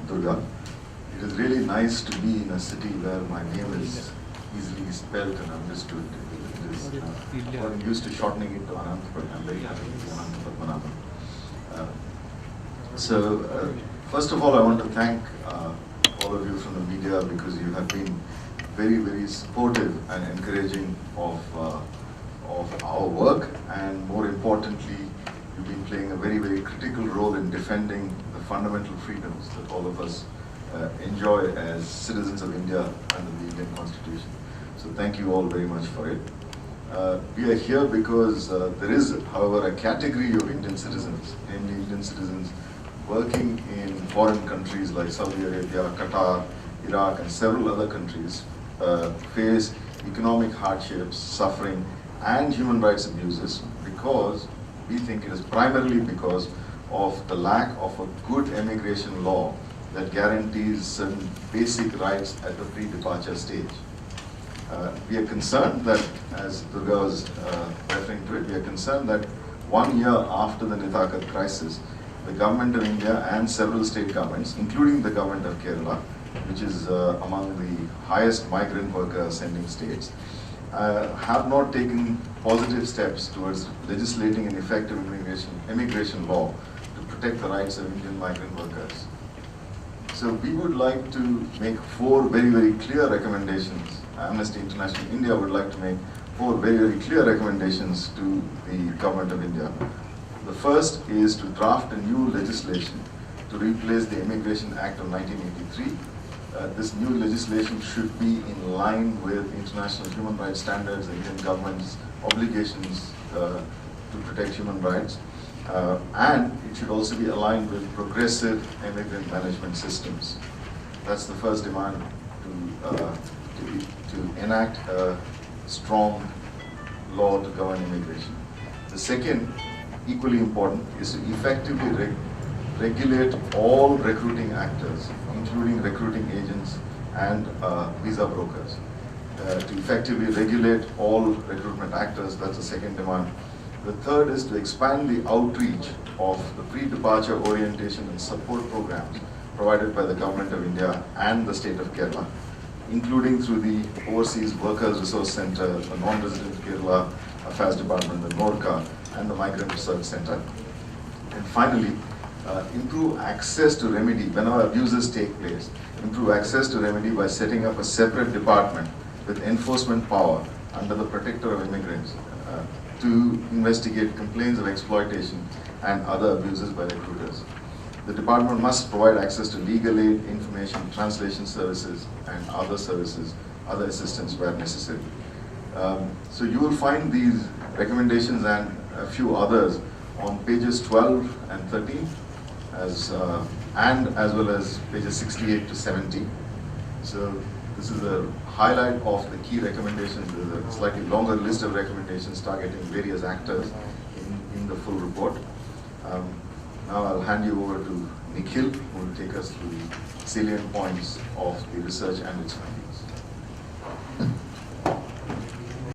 Durga. It is really nice to be in a city where my name is easily spelled and understood. It is, I'm used to shortening it to Ananthapadmanabhan. I'm very happy to be Ananthapadmanabhan. First of all, I want to thank all of you from the media because you have been very, very supportive and encouraging of our work, and more importantly, you've been playing a very, very critical role in defending the fundamental freedoms that all of us enjoy as citizens of India under the Indian Constitution. So thank you all very much for it. We are here because there is, however, a category of Indian citizens, namely Indian citizens working in foreign countries like Saudi Arabia, Qatar, Iraq, and several other countries, face economic hardships, suffering, and human rights abuses because we think it is primarily because of the lack of a good immigration law that guarantees certain basic rights at the pre-departure stage. We are concerned that, as Durga was referring to it, we are concerned that 1 year after the Nithakat crisis, the government of India and several state governments, including the government of Kerala, which is among the highest migrant worker sending states, have not taken positive steps towards legislating an effective immigration law to protect the rights of Indian migrant workers. So we would like to make 4 very, very clear recommendations. Amnesty International India would like to make 4 very, very clear recommendations to the government of India. The first is to draft a new legislation to replace the Immigration Act of 1983. This new legislation should be in line with international human rights standards and Indian government's obligations to protect human rights. And it should also be aligned with progressive immigrant management systems. That's the first demand, to enact a strong law to govern immigration. The second, equally important, is to effectively regulate all recruiting actors, including recruiting agents and visa brokers. To effectively regulate all recruitment actors, that's the second demand. The third is to expand the outreach of the pre-departure orientation and support programs provided by the Government of India and the State of Kerala, including through the Overseas Workers Resource Center, the Non-Resident Kerala Affairs Department, the NORCA, and the Migrant Research Center. And finally, improve access to remedy whenever abuses take place. Improve access to remedy by setting up a separate department with enforcement power under the Protector of Immigrants to investigate complaints of exploitation and other abuses by recruiters. The department must provide access to legal aid, information, translation services, and other services, other assistance where necessary. So you will find these recommendations and a few others on pages 12 and 13, as well as pages 68 to 70. So this is a highlight of the key recommendations. There's a slightly longer list of recommendations targeting various actors in the full report. Now I'll hand you over to Nikhil, who will take us through the salient points of the research and its findings.